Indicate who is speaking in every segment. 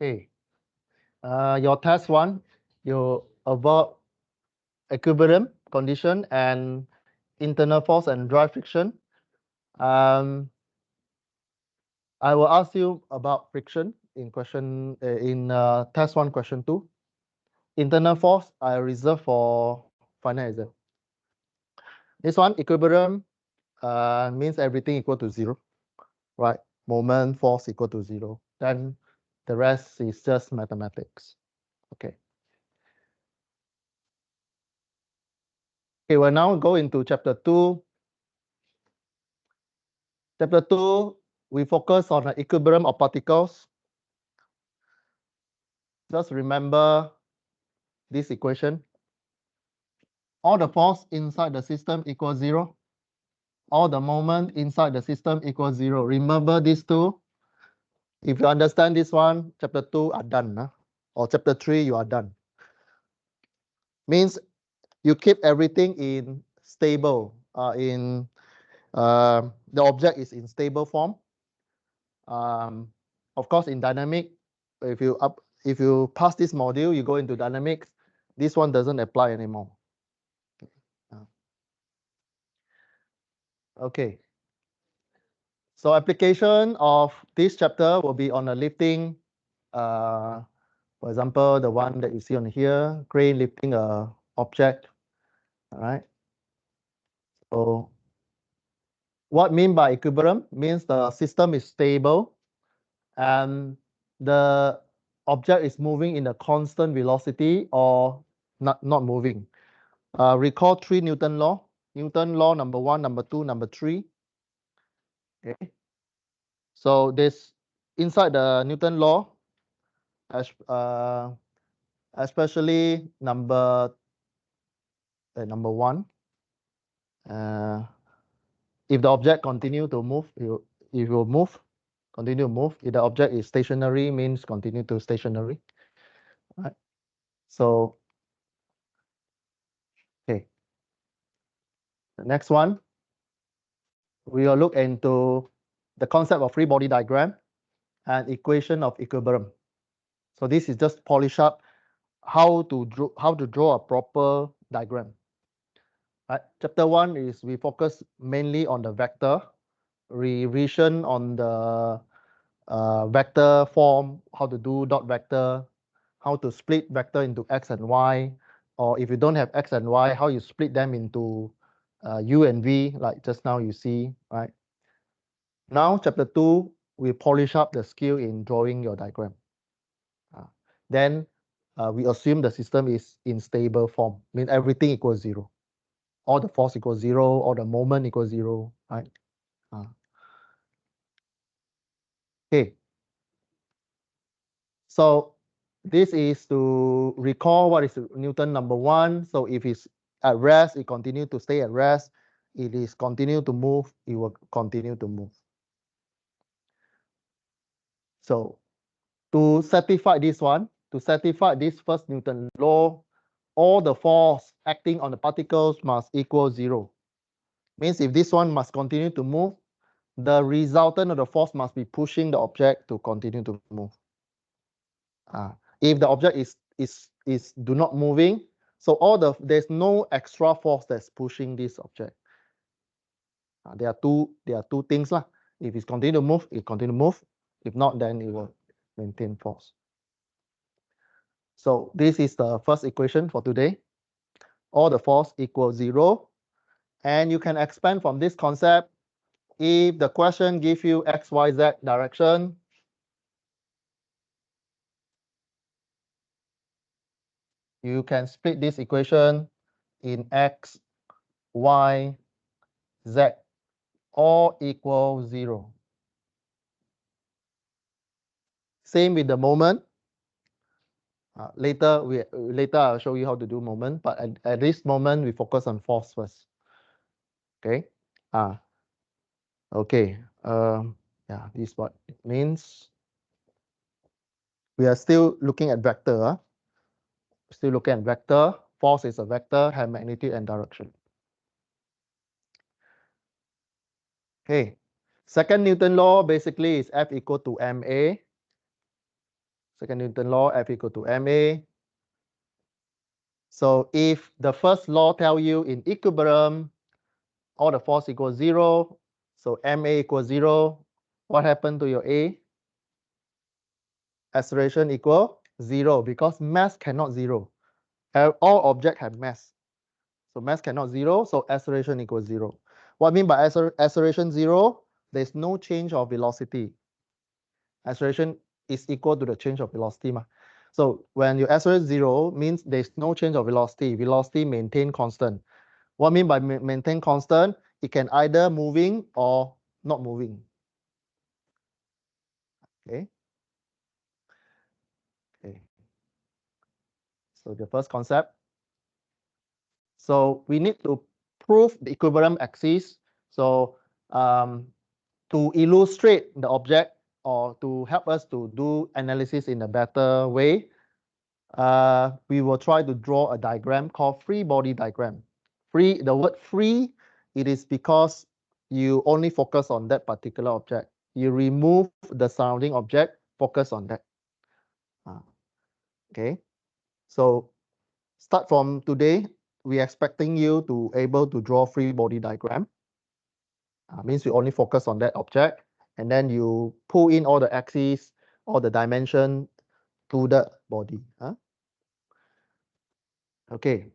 Speaker 1: Okay. Your test one, you avoid equilibrium condition and internal force and dry friction. I will ask you about friction in test one, question two. Internal force I reserve for final exam. This one, equilibrium, means everything equal to 0, right? Moment, force equal to 0. Then the rest is just mathematics. Okay. Okay, we'll now go into chapter 2. Chapter 2, we focus on the equilibrium of particles. Just remember this equation. All the force inside the system equals 0. All the moment inside the system equals 0. Remember these two. If you understand this one, chapter 2 are done. Or chapter 3, you are done. Means you keep everything in stable. The object is in stable form. Of course, in dynamic, if you pass this module, you go into dynamics. This one doesn't apply anymore. Okay. So application of this chapter will be on a lifting. For example, the one that you see on here, crane lifting a object. All right. So what mean by equilibrium means the system is stable and the object is moving in a constant velocity or not moving. Recall 3 Newton law. Newton law number 1, number 2, number 3. Okay. So this inside the Newton law, especially number 1. If the object continue to move, it will move, continue to move. If the object is stationary, means continue to stationary. Right. So, okay. The next one, we will look into the concept of free body diagram and equation of equilibrium. So this is just polish up how to draw a proper diagram. Right. Chapter 1 is we focus mainly on the vector, revision on the vector form, how to do dot vector, how to split vector into x and y, or if you don't have x and y, how you split them into u and v, like just now you see, right? Now, chapter 2, we polish up the skill in drawing your diagram. Then we assume the system is in stable form, mean everything equals 0. All the force equals 0, all the moment equals 0, right? Okay. So this is to recall what is Newton number 1. So if it's at rest, it continue to stay at rest. It is continue to move, it will continue to move. So to satisfy this one, to satisfy this first Newton law, all the force acting on the particles must equal 0. Means if this one must continue to move, the resultant of the force must be pushing the object to continue to move. If the object is do not moving, so there's no extra force that's pushing this object. There are two things lah. If it's continue to move, it continue to move. If not, then it will maintain force. So this is the first equation for today. All the force equals 0, and you can expand from this concept. If the question gives you x, y, z direction, you can split this equation in x, y, z, all equal 0. Same with the moment. Later I'll show you how to do moment, but at this moment we focus on force first. Okay. Okay. Yeah, this is what it means. We are still looking at vector. Still looking at vector. force is a vector, have magnitude and direction. Okay. Second Newton law basically is F equal to ma. Second Newton law, F equal to ma. So if the first law tell you in equilibrium, all the force equals 0, so ma equals 0, what happened to your A? Acceleration equal 0 because mass cannot 0. All objects have mass. So mass cannot 0, so acceleration equals 0. What I mean by acceleration 0? There's no change of velocity. Acceleration is equal to the change of velocity. So when you accelerate 0 means there's no change of velocity. Velocity maintain constant. What I mean by maintain constant? It can either moving or not moving. Okay. Okay. So the first concept. So we need to prove the equilibrium axis. So to illustrate the object or to help us to do analysis in a better way, we will try to draw a diagram called free body diagram. Free, the word free, it is because you only focus on that particular object. You remove the surrounding object, focus on that. Okay, so start from today, we're expecting you to able to draw free body diagram. Means you only focus on that object, and then you pull in all the axes, all the dimension to the body. Okay,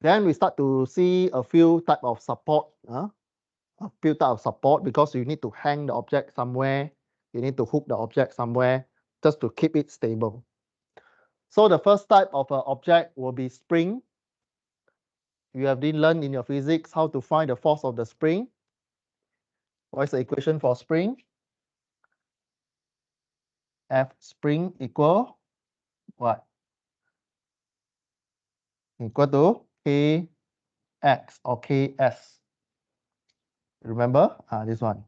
Speaker 1: then we start to see a few type of support. A few type of support because you need to hang the object somewhere. You need to hook the object somewhere just to keep it stable. So the first type of object will be spring. You have been learned in your physics how to find the force of the spring. What is the equation for spring? F spring equal what? Equal to Kx or Ks. Remember this one.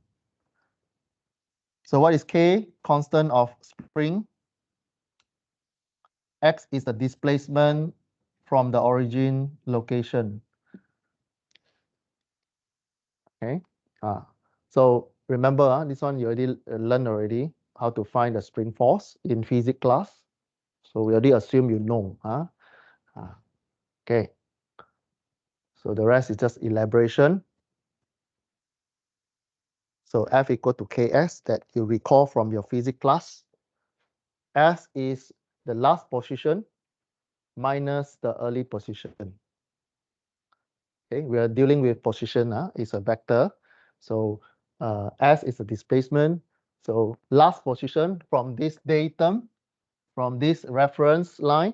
Speaker 1: So what is K? Constant of spring. X is the displacement from the origin location. Okay. So remember, this one you already learned already how to find the spring force in physics class. So we already assume you know. Okay. So the rest is just elaboration. So F equal to Ks that you recall from your physics class. S is the last position minus the early position. Okay, we are dealing with position. It's a vector. So S is a displacement. So last position from this datum, from this reference line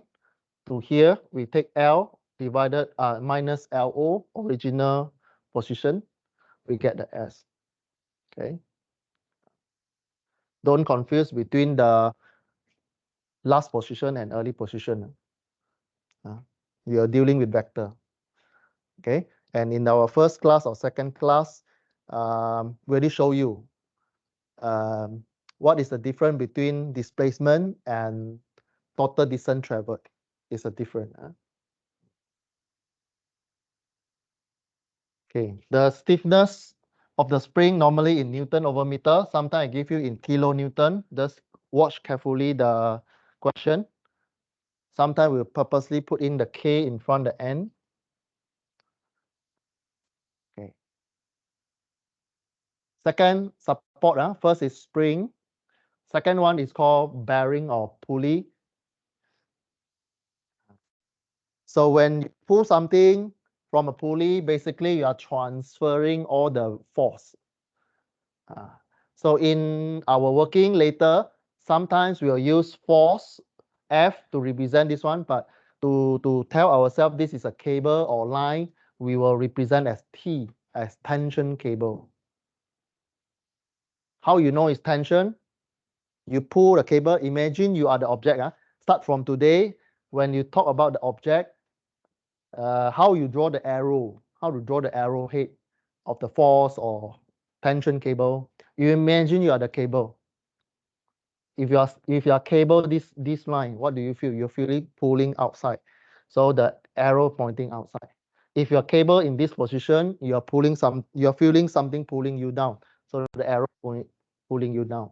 Speaker 1: to here, we take L divided minus LO, original position, we get the S. Okay. Don't confuse between the last position and early position. We are dealing with vector. Okay. And in our first class or second class, we already show you what is the difference between displacement and total distance traveled. It's a different. Okay, the stiffness of the spring normally in Newton over meter. Sometimes I give you in kilonewton. Just watch carefully the question. Sometimes we'll purposely put in the K in front of the N. Okay. Second support. First is spring. Second one is called bearing or pulley. So when you pull something from a pulley, basically you are transferring all the force. So in our working later, sometimes we'll use force F to represent this one, but to tell ourselves this is a cable or line, we will represent as T, as tension cable. How you know it's tension? You pull the cable, imagine you are the object. Start from today, when you talk about the object, how you draw the arrow, how to draw the arrowhead of the force or tension cable. You imagine you are the cable. If you are cable this line, what do you feel? You're feeling pulling outside. So the arrow pointing outside. If your cable in this position, you're feeling something pulling you down. So the arrow pulling you down.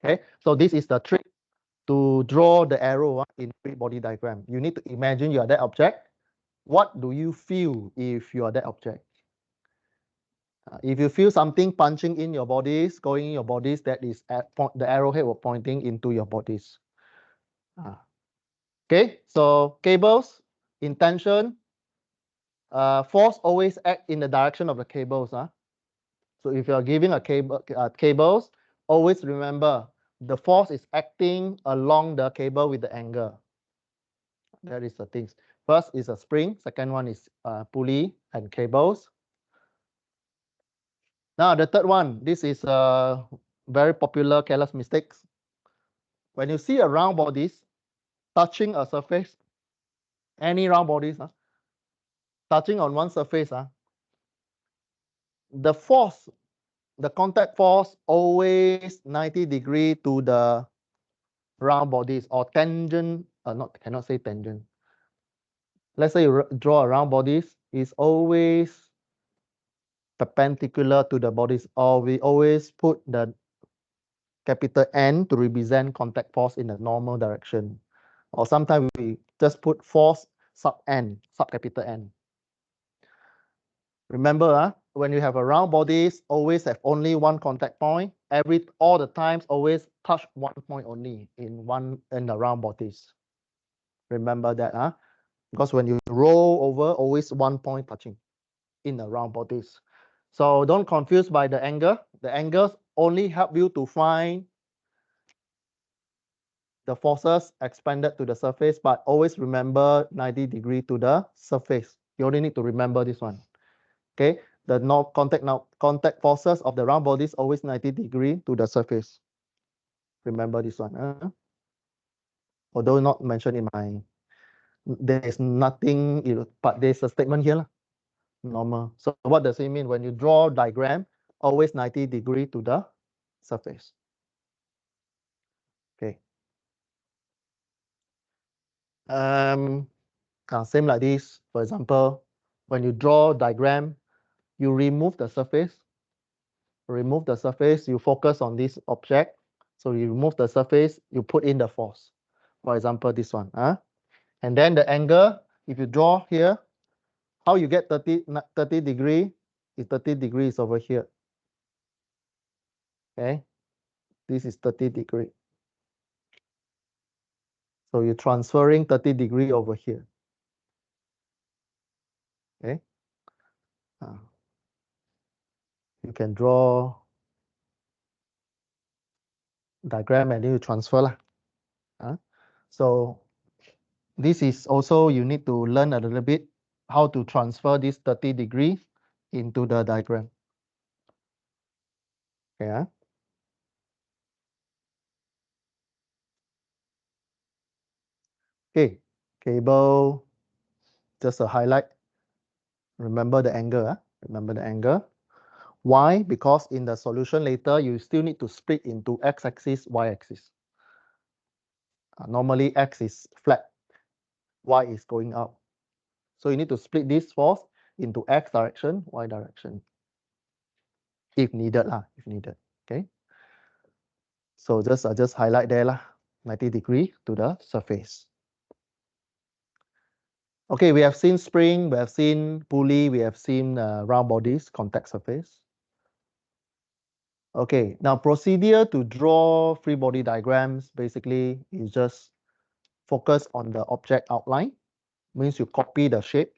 Speaker 1: Okay, so this is the trick to draw the arrow in free body diagram. You need to imagine you are that object. What do you feel if you are that object? If you feel something punching in your bodies, going in your bodies, that is the arrowhead will pointing into your bodies. Okay, so cables, intention, force always act in the direction of the cables. So if you're giving a cables, always remember the force is acting along the cable with the angle. That is the things. First is a spring. Second one is pulley and cables. Now the third one, this is a very popular careless mistakes. When you see a round bodies touching a surface, any round bodies touching on one surface, the force, the contact force always 90 degree to the round bodies or tangent, cannot say tangent. Let's say you draw a round bodies, is always perpendicular to the bodies, or we always put the capital N to represent contact force in a normal direction. Or sometimes we just put force sub N, sub capital N. Remember, when you have a round bodies, always have only one contact point. All the times, always touch one point only in the round bodies. Remember that, because when you roll over, always one point touching in the round bodies. So don't confuse by the angle. The angles only help you to find the forces expanded to the surface, but always remember 90 degree to the surface. You only need to remember this one. Okay, the contact forces of the round bodies always 90 degree to the surface. Remember this one. Although not mentioned in my, there is nothing, but there's a statement here. Normal. So what does it mean? When you draw diagram, always 90 degree to the surface. Okay. Same like this. For example, when you draw diagram, you remove the surface. You focus on this object. So you remove the surface, you put in the force. For example, this one. And then the angle, if you draw here, how you get 30 degree? Is 30 degrees over here. Okay. This is 30 degree. So you're transferring 30 degree over here. Okay. You can draw diagram and then you transfer. So this is also, you need to learn a little bit how to transfer this 30 degree into the diagram. Okay. Okay. Cable, just a highlight. Remember the angle. Remember the angle. Why? Because in the solution later, you still need to split into x-axis, y-axis. Normally, x is flat, y is going out. So you need to split this force into x direction, y direction, if needed. Okay. So just highlight there 90 degree to the surface. Okay, we have seen spring, we have seen pulley, we have seen round bodies, contact surface. Okay, now procedure to draw free body diagrams basically is just focus on the object outline. Means you copy the shape.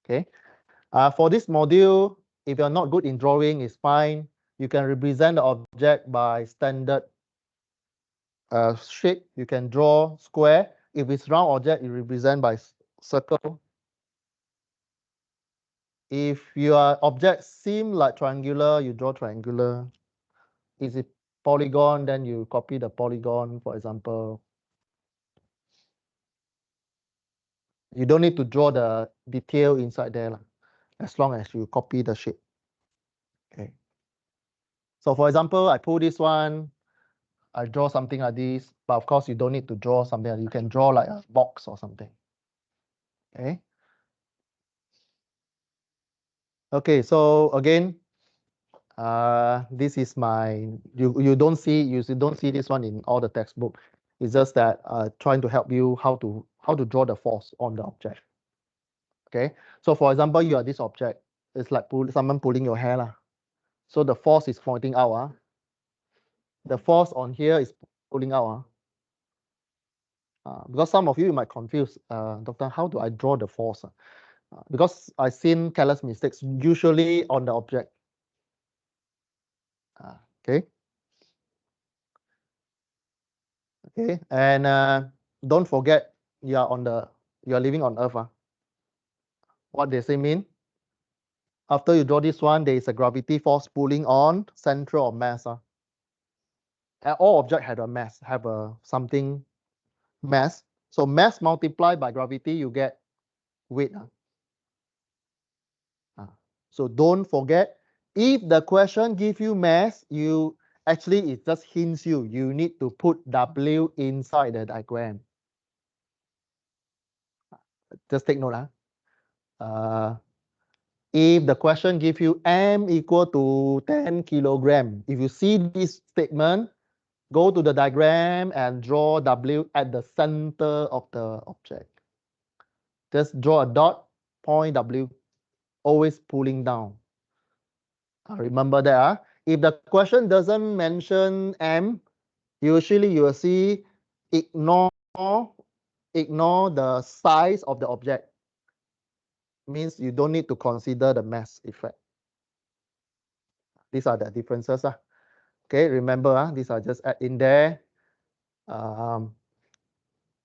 Speaker 1: Okay. For this module, if you're not good in drawing, it's fine. You can represent the object by standard shape. You can draw square. If it's round object, you represent by circle. If your object seem like triangular, you draw triangular. Is it polygon, then you copy the polygon, for example. You don't need to draw the detail inside there, as long as you copy the shape. Okay. So for example, I pull this one, I draw something like this, but of course you don't need to draw something. You can draw like a box or something. Okay. Okay, so again, this is my, you don't see this one in all the textbook. It's just that trying to help you how to draw the force on the object. Okay, so for example, you are this object. It's like someone pulling your hair lah. So the force is pointing out. The force on here is pulling out. Because some of you might confuse, Doctor, how do I draw the force? Because I've seen careless mistakes usually on the object. Okay. Okay, and don't forget you are living on Earth. What does it mean? After you draw this one, there is a gravity force pulling on central of mass. All objects have a mass, have a something mass. So mass multiplied by gravity, you get weight. So don't forget, if the question gives you mass, you actually it just hints you need to put W inside the diagram. Just take note. If the question gives you M equal to 10 kilogram, if you see this statement, go to the diagram and draw W at the center of the object. Just draw a dot, point W, always pulling down. Remember that. If the question doesn't mention M, usually you will see ignore the size of the object. Means you don't need to consider the mass effect. These are the differences. Okay, remember, these are just add in there. And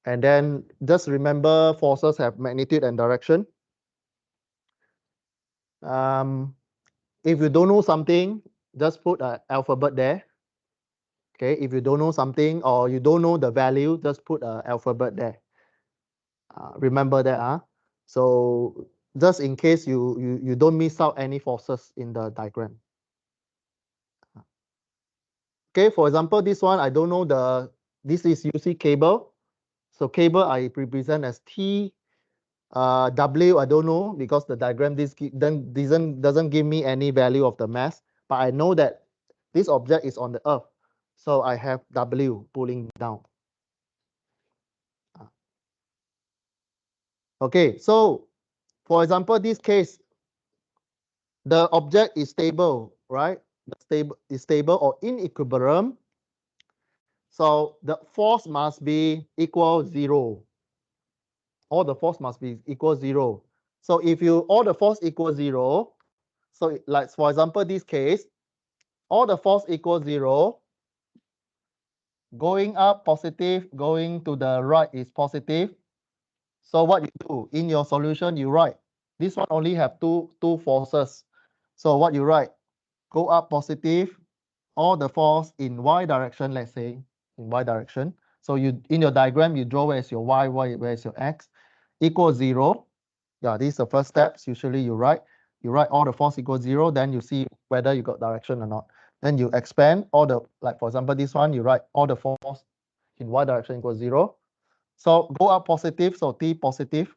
Speaker 1: then just remember forces have magnitude and direction. If you don't know something, just put an alphabet there. Okay, if you don't know something or you don't know the value, just put an alphabet there. Remember that. So just in case you don't miss out any forces in the diagram. Okay, for example, this one, I don't know this is UC cable. So cable I represent as T. W, I don't know because the diagram doesn't give me any value of the mass, but I know that this object is on the Earth. So I have W pulling down. Okay, so for example, this case, the object is stable, right? Is stable or in equilibrium. So the force must be equal 0. All the force must be equal 0. So if all the force equals 0, so like for example, this case, all the force equals 0. Going up positive, going to the right is positive. So what you do in your solution, you write this one only have two forces. So what you write, go up positive, all the force in y direction, let's say in y direction. So you in your diagram you draw where is your y, where is your x, equals 0. Yeah, this is the first steps. Usually you write all the force equals 0, then you see whether you got direction or not. Then you expand all the, like for example this one, you write all the force in y direction equals 0. So go up positive, so T positive,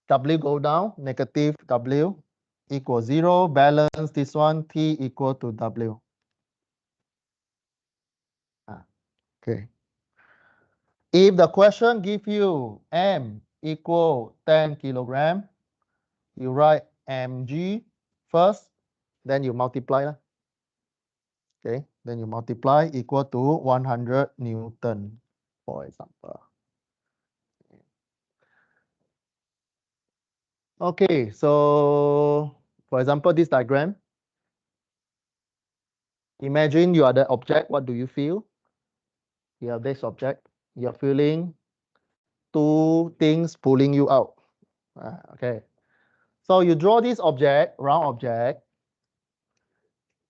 Speaker 1: W go down, negative W equals 0. Balance this one, T equal to W. Okay. If the question give you M equal 10 kilogram, you write mg first, then you multiply. Okay, then you multiply equal to 100 Newton, for example. Okay, so for example, this diagram, imagine you are the object. What do you feel? You have this object. You're feeling two things pulling you out. Okay, so you draw this object, round object.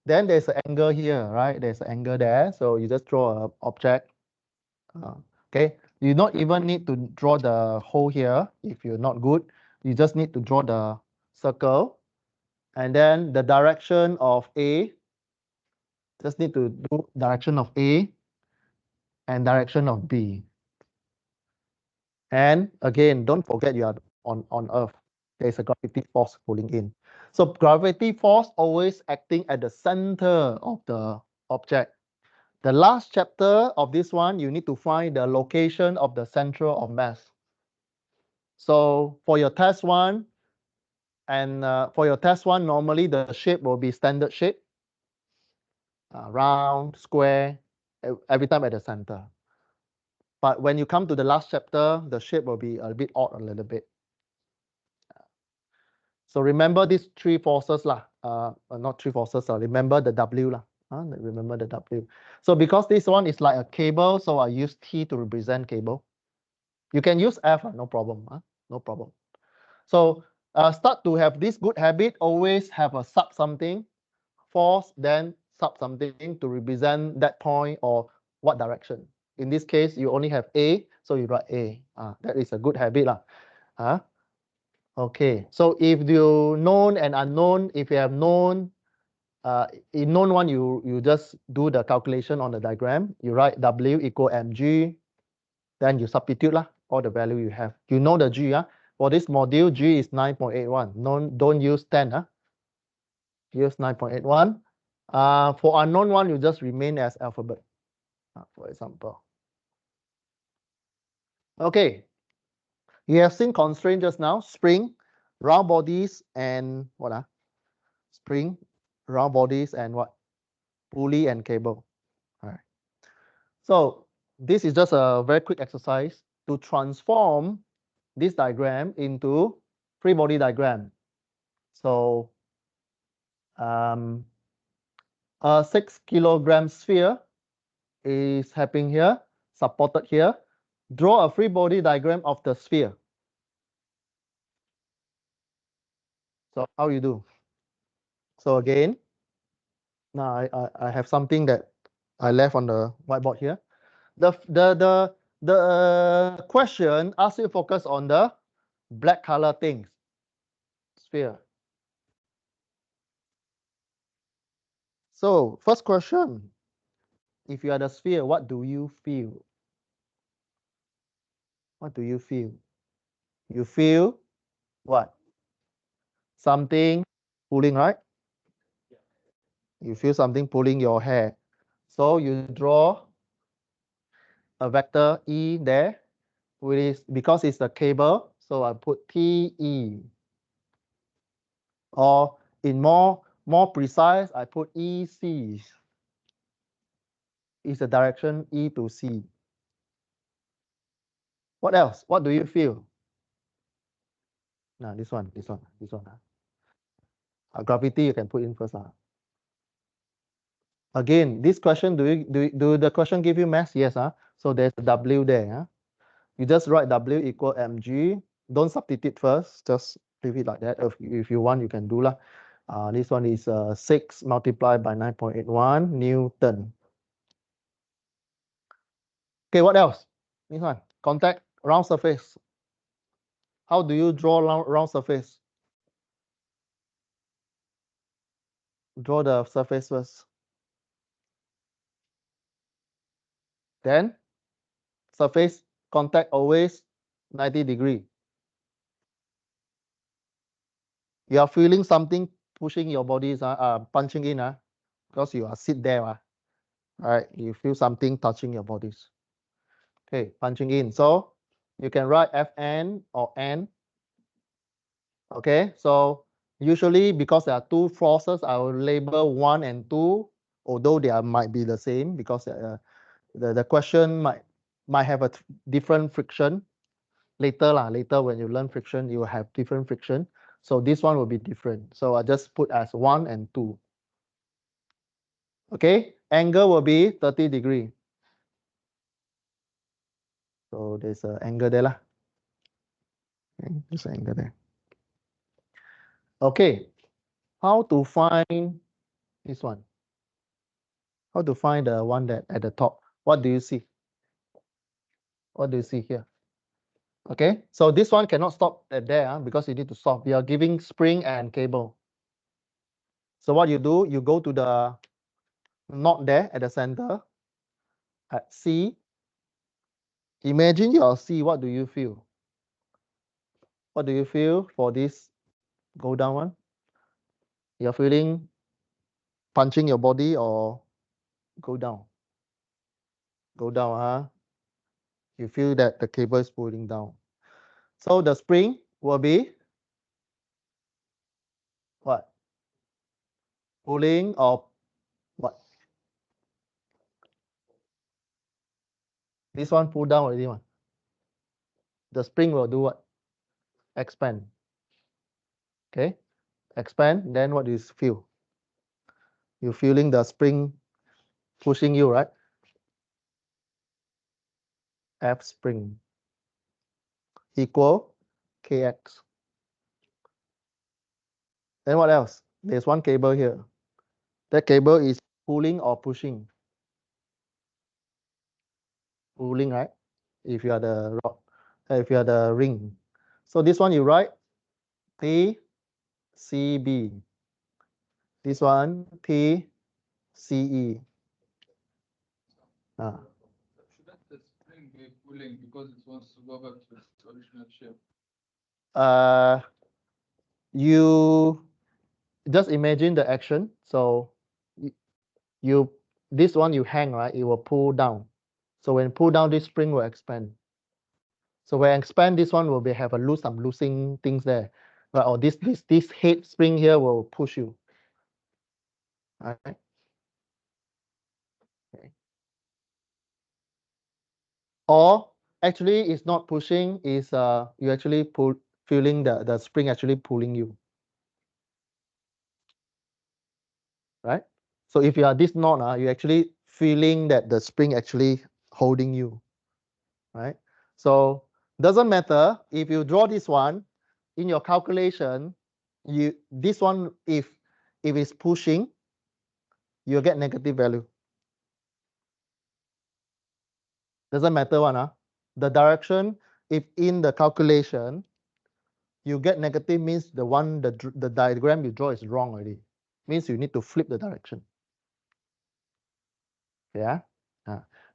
Speaker 1: Then there's an angle here, right? There's an angle there. So you just draw an object. Okay, you not even need to draw the hole here if you're not good. You just need to draw the circle. And then the direction of A, just need to do direction of A and direction of B. And again, don't forget you are on Earth. There's a gravity force pulling in. So gravity force always acting at the center of the object. The last chapter of this one, you need to find the location of the center of mass. So for your test one, normally the shape will be standard shape, round, square, every time at the center. But when you come to the last chapter, the shape will be a bit odd a little bit. So remember these three forces lah. Not three forces. Remember the W lah. Remember the W. So because this one is like a cable, so I use T to represent cable. You can use F, no problem. No problem. So start to have this good habit. Always have a sub something, force, then sub something to represent that point or what direction. In this case, you only have A, so you write A. That is a good habit lah. Okay, so if you known and unknown, if you have known, in known one, you just do the calculation on the diagram. You write W equal mg, then you substitute lah, all the value you have. You know the G. For this module, G is 9.81. Don't use 10. Use 9.81. For unknown one, you just remain as alphabet, for example. Okay, you have seen constraint just now, spring, round bodies, and what? Spring, round bodies, and what? Pulley and cable. All right. So this is just a very quick exercise to transform this diagram into free body diagram. So a 6 kilogram sphere is happening here, supported here. Draw a free body diagram of the sphere. So how you do? So again, now I have something that I left on the whiteboard here. The question asks you to focus on the black color things, sphere. So first question, if you are the sphere, what do you feel? What do you feel? You feel what? Something pulling, right? You feel something pulling your hair. So you draw a vector E there, which is because it's a cable, so I put TE. Or in more precise, I put EC. Is the direction E to C. What else? What do you feel? Now this one. Gravity you can put in first. Again, this question, do the question give you mass? Yes. So there's a W there. You just write W equal mg. Don't substitute first. Just leave it like that. If you want, you can do lah. This one is 6 multiplied by 9.81 Newton. Okay, what else? This one, contact round surface. How do you draw round surface? Draw the surface first. Then surface contact always 90 degree. You are feeling something pushing your bodies, punching in, because you are sit there. All right, you feel something touching your bodies. Okay, punching in. So you can write Fn or N. Okay, so usually because there are two forces, I will label 1 and 2, although they might be the same because the question might have a different friction. Later when you learn friction, you will have different friction. So this one will be different. So I just put as 1 and 2. Okay, angle will be 30 degree. So there's an angle there lah. Okay, there's an angle there. Okay, how to find this one? How to find the one that at the top? What do you see? What do you see here? Okay, so this one cannot stop at there because you need to solve. We are giving spring and cable. So what you do, you go to the knot there at the center at C. Imagine your C, what do you feel? What do you feel for this go down one? You're feeling punching your body or go down? Go down, huh? You feel that the cable is pulling down. So the spring will be what? Pulling or what? This one pull down already one. The spring will do what? Expand. Okay? Expand, then what do you feel? You're feeling the spring pushing you, right? F spring equal kx. Then what else? There's one cable here. That cable is pulling or pushing? Pulling, right? If you are the rod, if you are the ring. So this one you write T CB. This one T CE.
Speaker 2: Shouldn't the spring be pulling because it wants to go back to its original shape?
Speaker 1: You just imagine the action. So you this one you hang, right? It will pull down. So when pull down, this spring will expand. So when expand, this one will be have a loose, some losing things there. Right? Or this head spring here will push you. Right? Okay. Or actually it's not pushing, is you actually feeling the spring actually pulling you. Right? So if you are this knot, you actually feeling that the spring actually holding you. Right? So doesn't matter if you draw this one in your calculation, this one if it's pushing, you'll get negative value. Doesn't matter one. The direction, if in the calculation you get negative, means the diagram you draw is wrong already. Means you need to flip the direction. Yeah.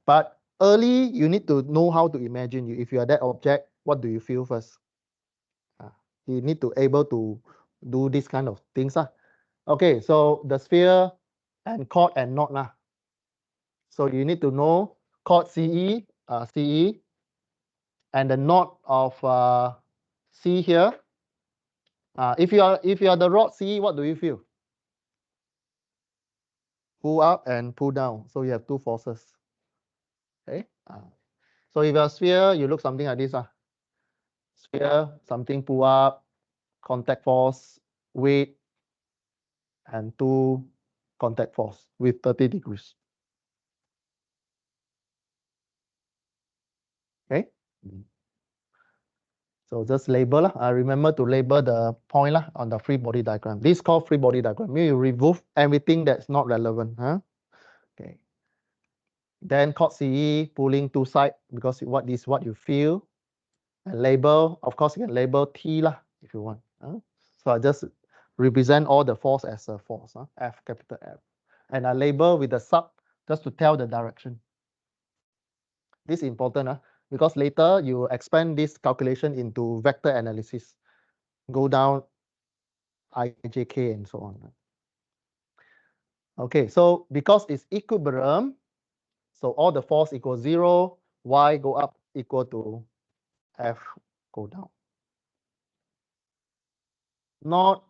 Speaker 1: But early you need to know how to imagine. If you are that object, what do you feel first? You need to able to do this kind of things. Okay, so the sphere and chord and knot. So you need to know chord CE, CE, and the knot of C here. If you are the rod CE, what do you feel? Pull up and pull down. So you have two forces. Okay. So if you're a sphere, you look something like this. Sphere, something pull up, contact force, weight, and two contact force with 30 degrees. Okay. So just label. Remember to label the point on the free body diagram. This is called free body diagram. You remove everything that's not relevant. Okay. Then chord CE, pulling two sides because what is what you feel. And label, of course, you can label T if you want. So I just represent all the force as a force, F, capital F. And I label with the sub just to tell the direction. This is important because later you expand this calculation into vector analysis. Go down IJK and so on. Okay, so because it's equilibrium, so all the force equals 0, Y go up equal to F go down. Not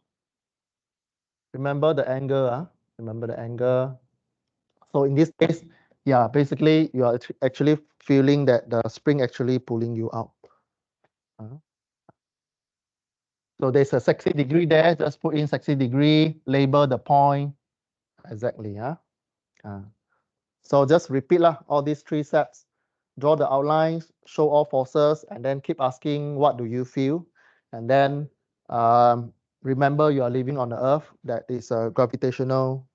Speaker 1: remember the angle, remember the angle. So in this case, yeah, basically you are actually feeling that the spring actually pulling you out. So there's a 60 degree there, just put in 60 degree, label the point exactly. So just repeat all these three steps. Draw the outlines, show all forces, and then keep asking what do you feel. And then remember you are living on the earth, that is a gravitational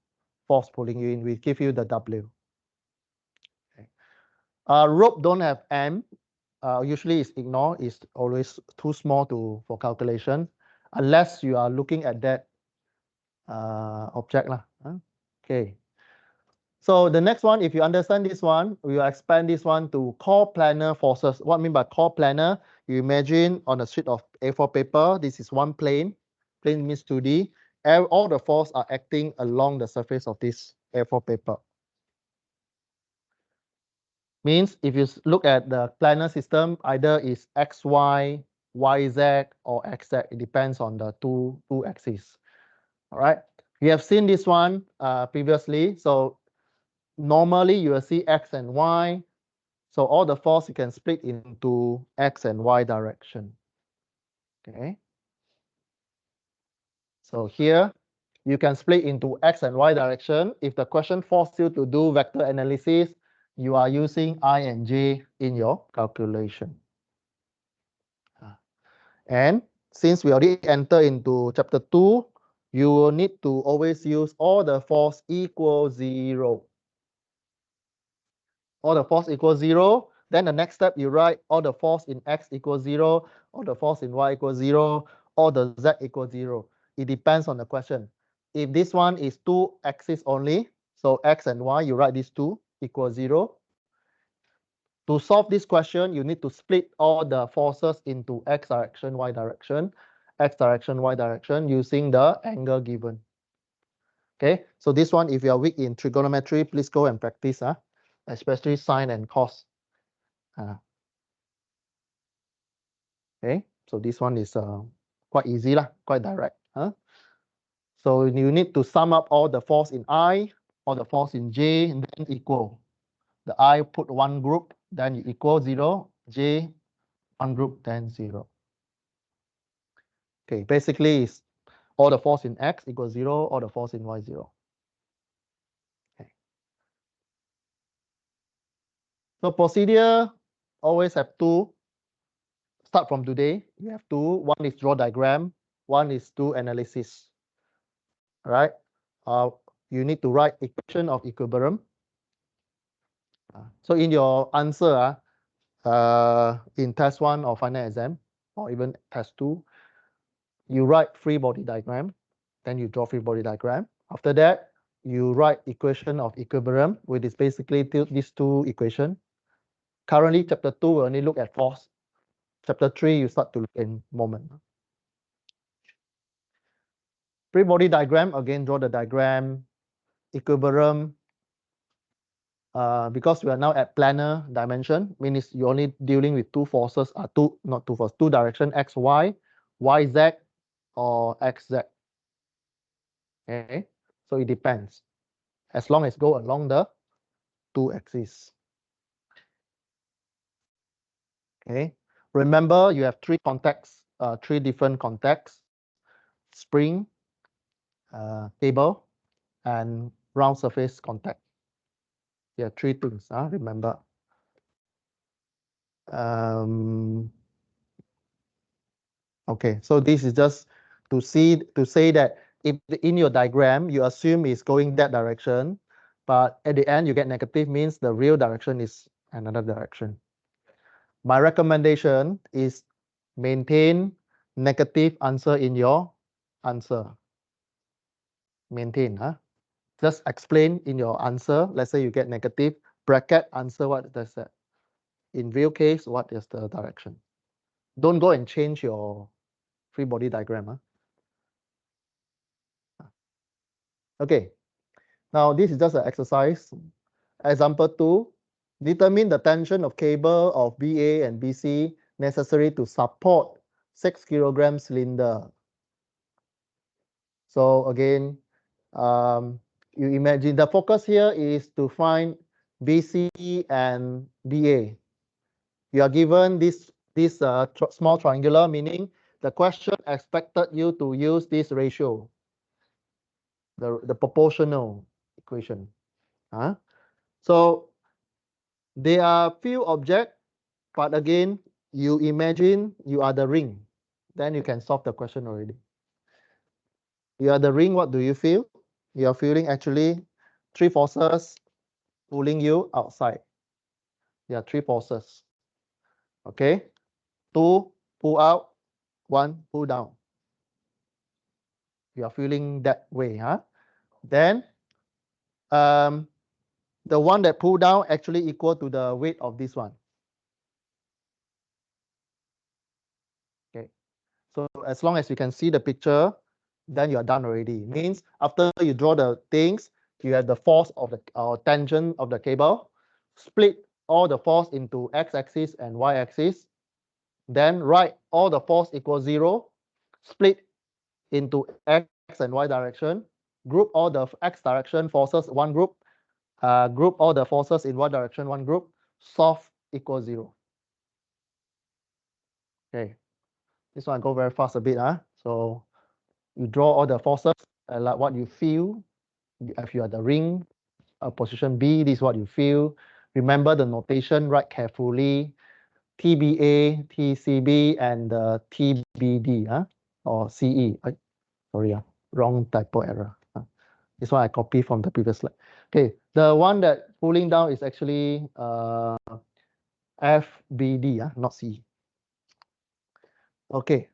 Speaker 1: force pulling you in. We give you the W. Okay. Rope don't have M. Usually it's ignored. It's always too small for calculation, unless you are looking at that object. Okay. So the next one, if you understand this one, we will expand this one to coplanar forces. What I mean by coplanar? You imagine on a sheet of A4 paper, this is one plane. Plane means 2D. All the forces are acting along the surface of this A4 paper. Means if you look at the planar system, either is XY, YZ, or XZ. It depends on the two axes. All right. We have seen this one previously. So normally you will see X and Y. So all the force you can split into X and Y direction. Okay. So here you can split into X and Y direction. If the question forces you to do vector analysis, you are using I and J in your calculation. And since we already enter into chapter 2, you will need to always use all the force equals 0. All the force equals 0. Then the next step, you write all the force in X equals 0, all the force in Y equals 0, all the Z equals 0. It depends on the question. If this one is 2 axes only, so X and Y, you write these 2 equals 0. To solve this question, you need to split all the forces into X direction, Y direction, X direction, Y direction using the angle given. Okay, so this one, if you are weak in trigonometry, please go and practice, especially sine and cos. Okay, so this one is quite easy, quite direct. So you need to sum up all the force in I, all the force in J, and then equal. The I put one group, then you equal 0, J one group, then 0. Okay, basically it's all the force in X equals 0, all the force in Y 0. Okay. So procedure always have two. Start from today, you have two. One is draw diagram, one is do analysis. Right? You need to write equation of equilibrium. So in your answer, in test 1 or final exam, or even test 2, you write free body diagram, then you draw free body diagram. After that, you write equation of equilibrium, which is basically these two equations. Currently, chapter 2 will only look at force. Chapter 3, you start to look in moment. Free body diagram, again, draw the diagram. Equilibrium, because we are now at planar dimension, means you're only dealing with two forces, two direction, x, y, y, z, or x, z. Okay, so it depends. As long as go along the two axes. Okay, remember you have three contacts, three different contacts: spring, cable, and round surface contact. Yeah, three things. Remember. Okay, so this is just to say that if in your diagram you assume it's going that direction, but at the end you get negative, means the real direction is another direction. My recommendation is maintain negative answer in your answer. Maintain, just explain in your answer. Let's say you get negative, bracket answer, what does that? In real case, what is the direction? Don't go and change your free body diagram. Okay, now this is just an exercise. Example 2, determine the tension of cable of BA and BC necessary to support 6 kilogram cylinder. So again, you imagine the focus here is to find BC and BA. You are given this small triangular, meaning the question expected you to use this ratio, the proportional equation. So there are few objects, but again, you imagine you are the ring, then you can solve the question already. You are the ring, what do you feel? You are feeling actually three forces pulling you outside. There are three forces. Okay, two pull out, one pull down. You are feeling that way, Then the one that pull down actually equal to the weight of this one. So as long as you can see the picture, then you are done already. Means after you draw the things, you have the force of the tension of the cable, split all the force into x-axis and y-axis, then write all the force equals 0, split into x and y direction, group all the x direction forces one group, group all the forces in y direction one group, solve equals 0. Okay, this one I go very fast a bit. So you draw all the forces like what you feel. If you are the ring, position B, this is what you feel. Remember the notation, write carefully. TBA, TCB, and TBD, or CE. Sorry, wrong typo error. This one I copy from the previous slide. Okay, the one that pulling down is actually FBD, not CE. Okay,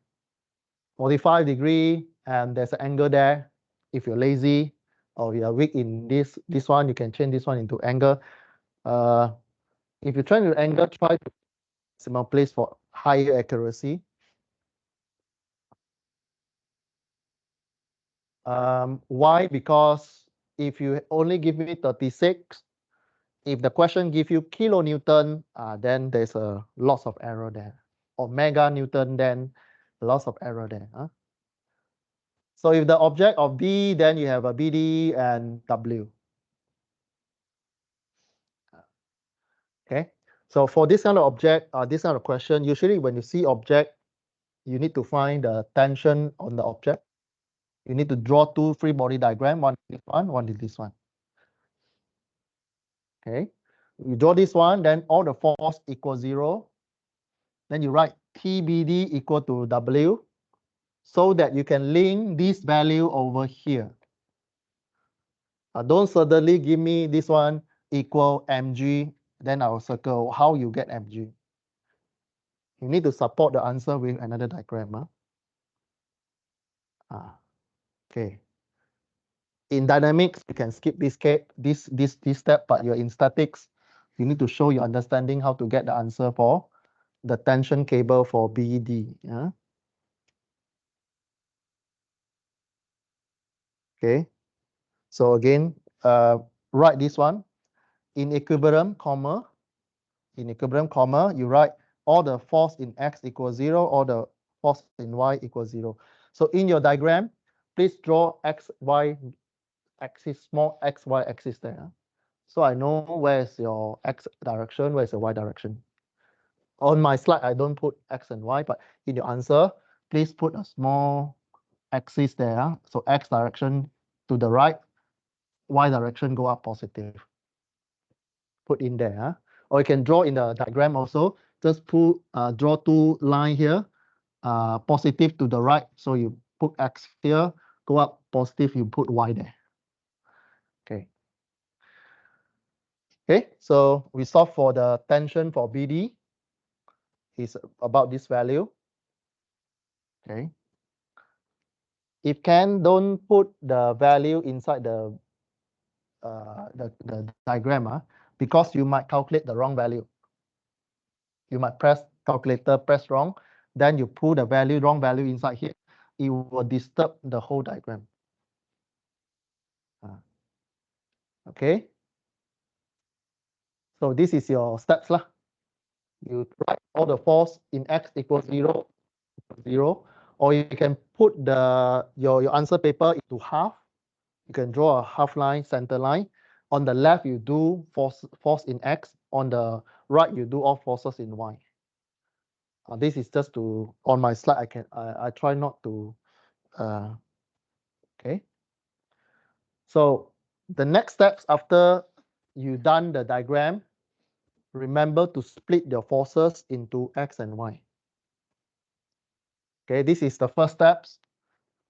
Speaker 1: 45 degree, and there's an angle there. If you're lazy or you are weak in this one, you can change this one into angle. If you're trying to angle, try to maximum place for higher accuracy. Why? Because if you only give me 36, if the question give you kilonewton, then there's a lots of error there. Or mega newton, then lots of error there. So if the object of B, then you have a BD and W. Okay. So for this kind of object, this kind of question, usually when you see object, you need to find the tension on the object. You need to draw two free body diagram, one is this one is this one. Okay. You draw this one, then all the force equals 0. Then you write TBD equal to W so that you can link this value over here. Don't suddenly give me this one equal mg, then I'll circle how you get mg. You need to support the answer with another diagram. Okay. In dynamics, you can skip this step, but you're in statics, you need to show your understanding how to get the answer for the tension cable for BD. Okay. So again, write this one in equilibrium, comma. In equilibrium, comma, you write all the force in x equals 0, all the force in y equals 0. So in your diagram, please draw x, y axis, small x, y axis there. So I know where is your x direction, where is the y direction. On my slide, I don't put x and y, but in your answer, please put a small axis there. So x direction to the right, y direction go up positive. Put in there. Or you can draw in the diagram also. Just draw two line here, positive to the right. So you put x here, go up positive, you put y there. Okay. Okay, so we solve for the tension for BD. Is about this value. Okay. If can, don't put the value inside the diagram, because you might calculate the wrong value. You might press calculator, press wrong, then you put the value, wrong value inside here. It will disturb the whole diagram. Okay. So this is your steps lah. You write all the force in x equals 0, 0, or you can put your answer paper into half. You can draw a half line, center line. On the left, you do force in x. On the right, you do all forces in y. This is just to, on my slide, I try not to, okay. So the next steps after you done the diagram, remember to split your forces into x and y. Okay, this is the first steps.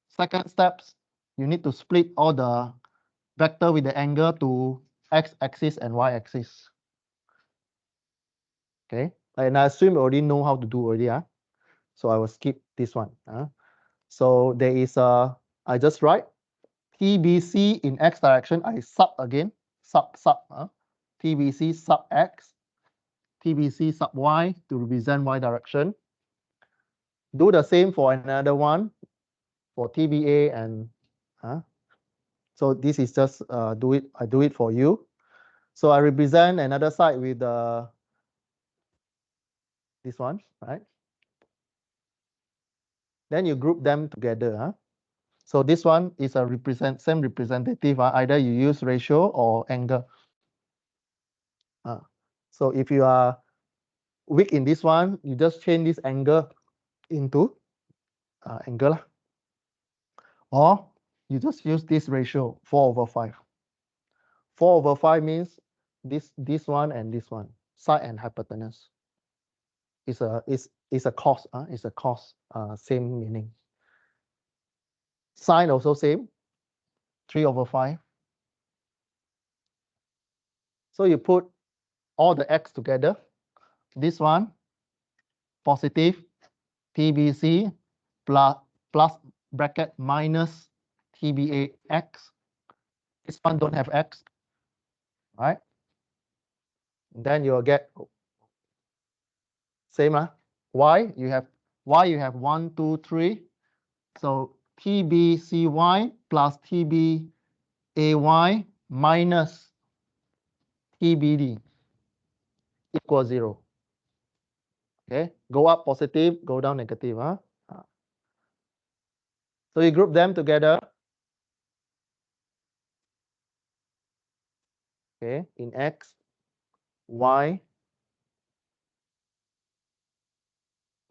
Speaker 1: Second steps, you need to split all the vector with the angle to x-axis and y-axis. Okay, and I assume you already know how to do already. So I will skip this one. So there is I just write TBC in x direction. I sub again, sub. TBC sub x, TBC sub y to represent y direction. Do the same for another one, for TBA and so this is just I do it for you. So I represent another side with this one, right? Then you group them together. So this one is a same representative. Either you use ratio or angle. So if you are weak in this one, you just change this angle into angle, or you just use this ratio 4/5. 4/5 means this one and this one, side and hypotenuse. It's a cos. It's a cos. Same meaning. Sine also same. 3/5. So you put all the x together. This one positive TBC plus bracket minus TBA x. This one don't have x, right? Then you'll get same. Y you have 1, 2, 3. So TBCY plus TBAY minus TBD equals 0. Okay, go up positive, go down negative. So you group them together. Okay, in x, y.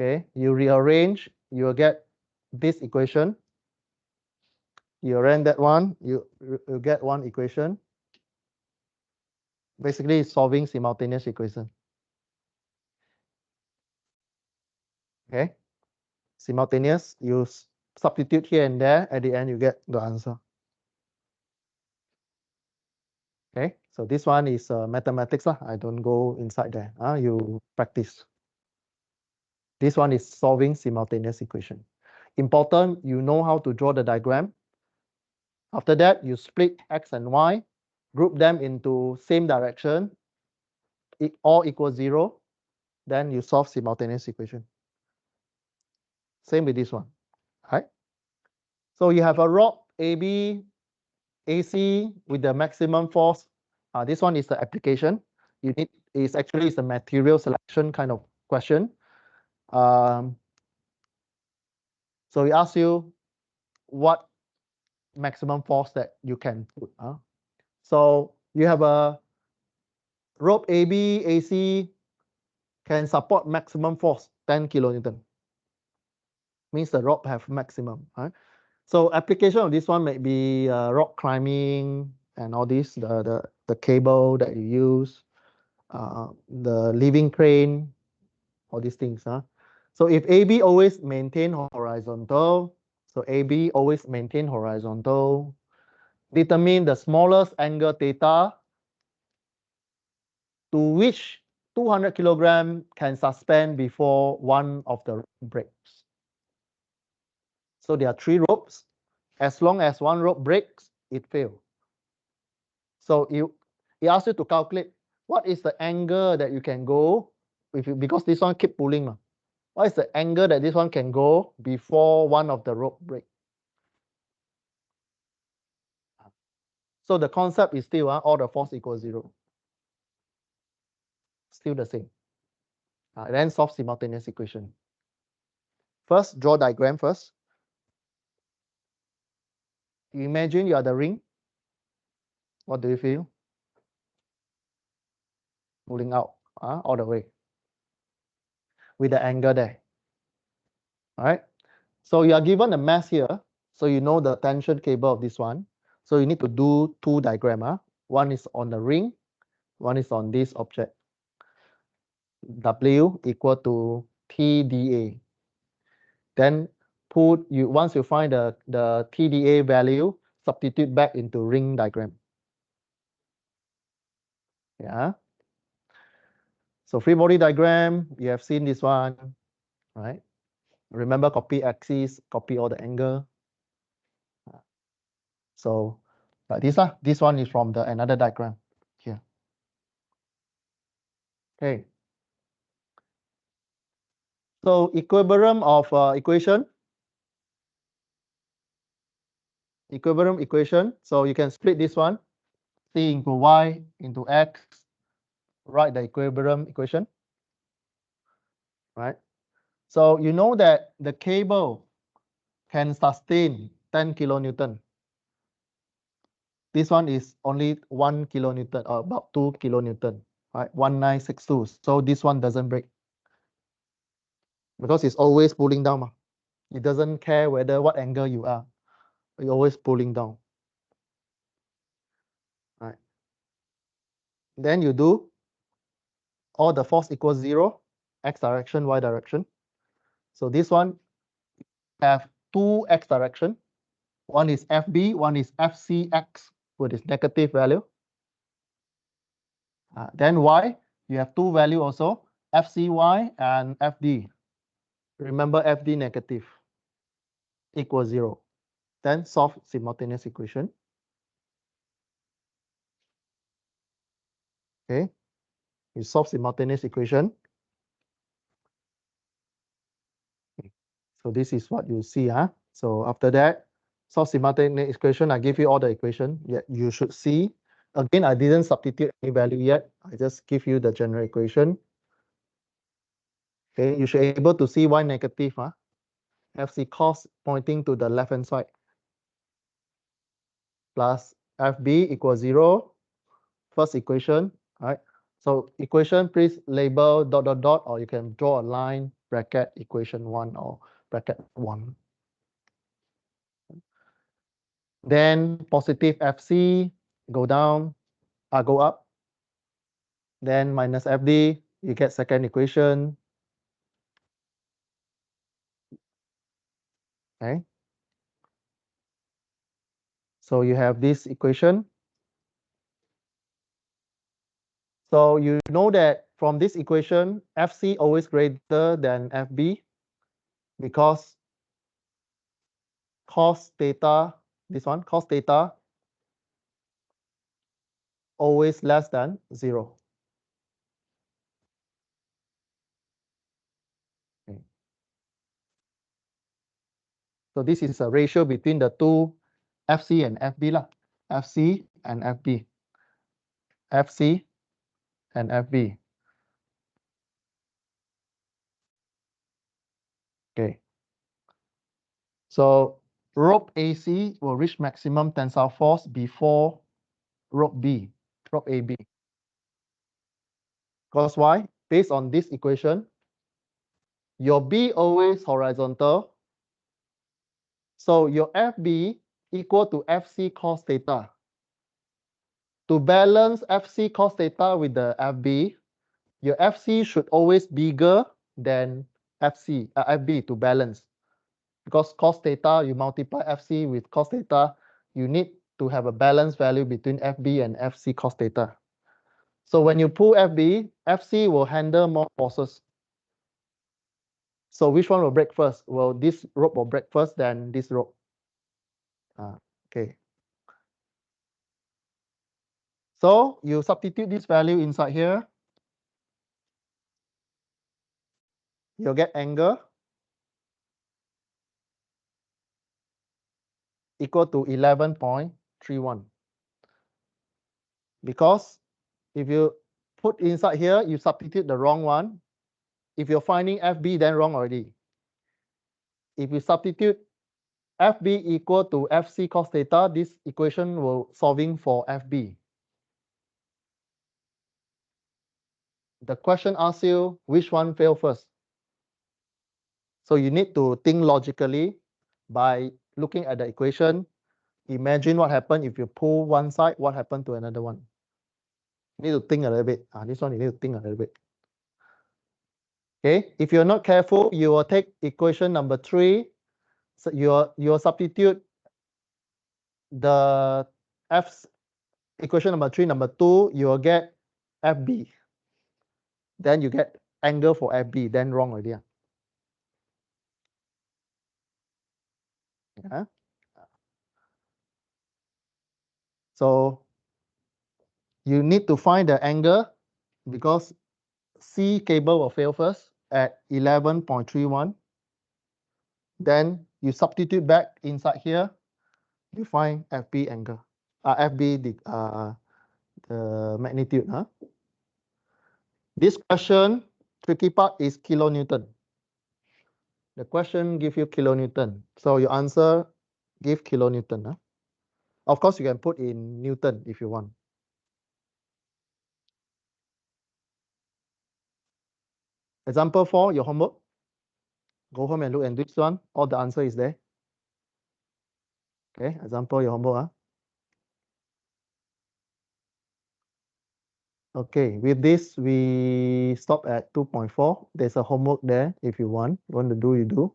Speaker 1: Okay, you rearrange, you will get this equation. You arrange that one, you get one equation. Basically, it's solving simultaneous equation. Okay, simultaneous, you substitute here and there. At the end, you get the answer. Okay, so this one is mathematics. I don't go inside there. You practice. This one is solving simultaneous equation. Important, you know how to draw the diagram. After that, you split x and y, group them into same direction, all equals 0. Then you solve simultaneous equation. Same with this one, right? So you have a rod AB, AC with the maximum force. This one is the application. You need is actually is a material selection kind of question. So we ask you what maximum force that you can put. So you have a rope AB, AC can support maximum force 10 kilonewton. Means the rope have maximum. So application of this one may be rock climbing and all this, the cable that you use, the living crane, all these things. So if AB always maintain horizontal, so AB always maintain horizontal, determine the smallest angle theta to which 200 kilogram can suspend before one of the breaks. So there are 3 ropes. As long as one rope breaks, it fails. So it asks you to calculate what is the angle that you can go because this one keep pulling. What is the angle that this one can go before one of the rope break? So the concept is still all the force equals 0. Still the same. Then solve simultaneous equation. First, draw diagram first. You imagine you are the ring. What do you feel? Pulling out all the way with the angle there. All right. So you are given a mass here. So you know the tension cable of this one. So you need to do 2 diagrams. One is on the ring. One is on this object. W equal to TDA. Then once you find the TDA value, substitute back into ring diagram. Yeah. So free body diagram, you have seen this one, right? Remember, copy axis, copy all the angle. So like this one is from the another diagram here. Okay. So equilibrium of equilibrium equation. So you can split this one, c into y into x, write the equilibrium equation, right? So you know that the cable can sustain 10 kilonewton. This one is only 1 kilonewton or about 2 kilonewton, right? 1962. So this one doesn't break because it's always pulling down. It doesn't care whether what angle you are. It's always pulling down. Right. Then you do all the force equals 0, x direction, y direction. So this one have two x direction. One is FB, one is FCX with its negative value. Then y, you have two value also, FCY and FD. Remember FD negative equals 0. Then solve simultaneous equation. Okay, you solve simultaneous equation. So this is what you see. So after that, solve simultaneous equation. I give you all the equation. Yeah, you should see. Again, I didn't substitute any value yet. I just give you the general equation. Okay, you should be able to see y negative. FC cos pointing to the left hand side plus FB equals 0. First equation, right? So equation, please label dot dot dot, or you can draw a line, bracket equation 1 or bracket 1. Then positive FC go down, go up. Then minus FD, you get second equation. Okay. So you have this equation. So you know that from this equation, FC always greater than FB because cos theta, this one, cos theta always less than 0. Okay. So this is a ratio between the two FC and FB lah. FC and FB. FC and FB. Okay. So rope AC will reach maximum tensile force before rope B, rope AB. Because why? Based on this equation, your B always horizontal. So your FB equal to FC cos theta. To balance FC cos theta with the FB, your FC should always bigger than FB to balance. Because cos theta, you multiply FC with cos theta, you need to have a balance value between FB and FC cos theta. So when you pull FB, FC will handle more forces. So which one will break first? Well, this rope will break first, then this rope. Okay. So you substitute this value inside here. You'll get angle equal to 11.31. Because if you put inside here, you substitute the wrong one. If you're finding FB, then wrong already. If you substitute FB equal to FC cos theta, this equation will solving for FB. The question asks you which one fail first. So you need to think logically by looking at the equation. Imagine what happened if you pull one side, what happened to another one. You need to think a little bit. This one you need to think a little bit. Okay, if you're not careful, you will take equation number 3. So you substitute the equation number 3, number 2, you will get FB. Then you get angle for FB, then wrong already. Yeah. So you need to find the angle because C cable will fail first. at 11.31. Then you substitute back inside here, you find FB angle, FB the magnitude. This question, tricky part is kilonewton. The question give you kilonewton, so your answer give kilonewton. Of course, you can put in Newton if you want. Example 4, your homework. Go home and look at this one. All the answer is there. Okay, example, your homework. Okay, with this, we stop at 2.4. There's a homework there if you want. You want to do, you do.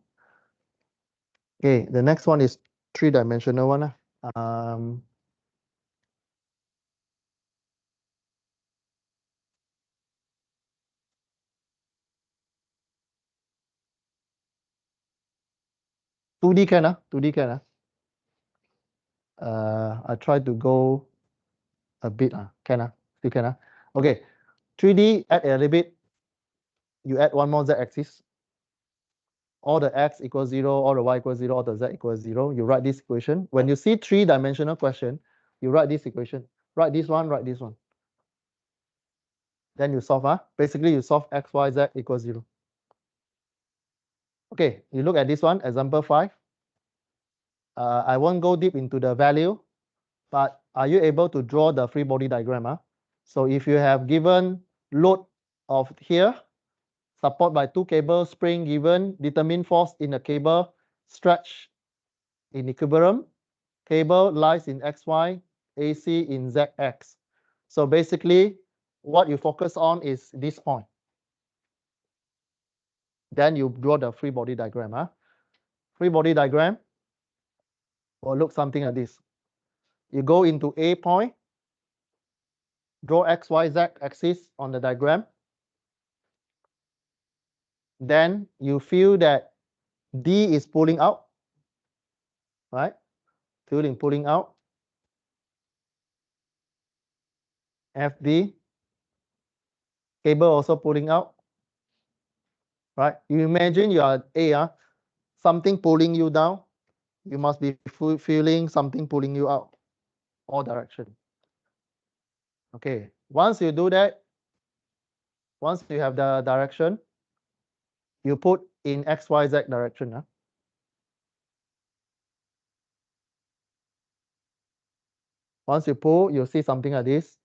Speaker 1: Okay, the next one is three-dimensional one. 2D can, 2D can. I try to go a bit, can, still can. Okay, 3D, add a little bit. You add one more z-axis. All the x equals 0, all the y equals 0, all the z equals 0. You write this equation. When you see three-dimensional question, you write this equation. Write this one, write this one. Then you solve. Basically, you solve x, y, z equals 0. Okay, you look at this one, example 5. I won't go deep into the value, but are you able to draw the free body diagram? So if you have given load of here, support by 2 cables, spring given, determine force in the cable, stretch in equilibrium, cable lies in xy, AC in zx. So basically, what you focus on is this point. Then you draw the free body diagram. Free body diagram will look something like this. You go into A point, draw x, y, z axis on the diagram. Then you feel that D is pulling out, right? Feeling pulling out. FD, cable also pulling out, right? You imagine you are A, something pulling you down. You must be feeling something pulling you out, all direction. Okay, once you do that, once you have the direction, you put in XYZ direction. Once you pull, you'll see something like this.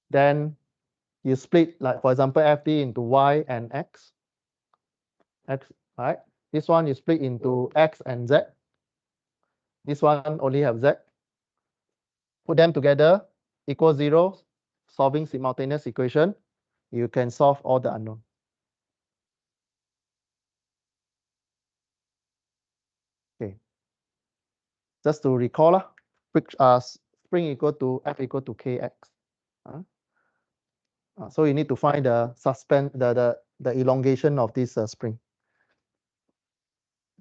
Speaker 1: Then you split, like for example, FD into Y and X. X, right? This one you split into X and Z. This one only have Z. Put them together, equals 0, solving simultaneous equation. You can solve all the unknown. Okay. Just to recall, spring equal to F equal to Kx. So you need to find the the elongation of this spring.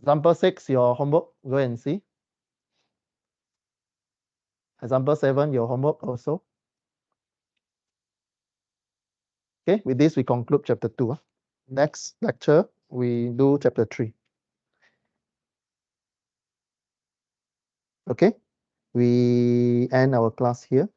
Speaker 1: Example 6, your homework, go and see. Example 7, your homework also. Okay, with this we conclude chapter 2. Next lecture, we do chapter 3. Okay, we end our class here.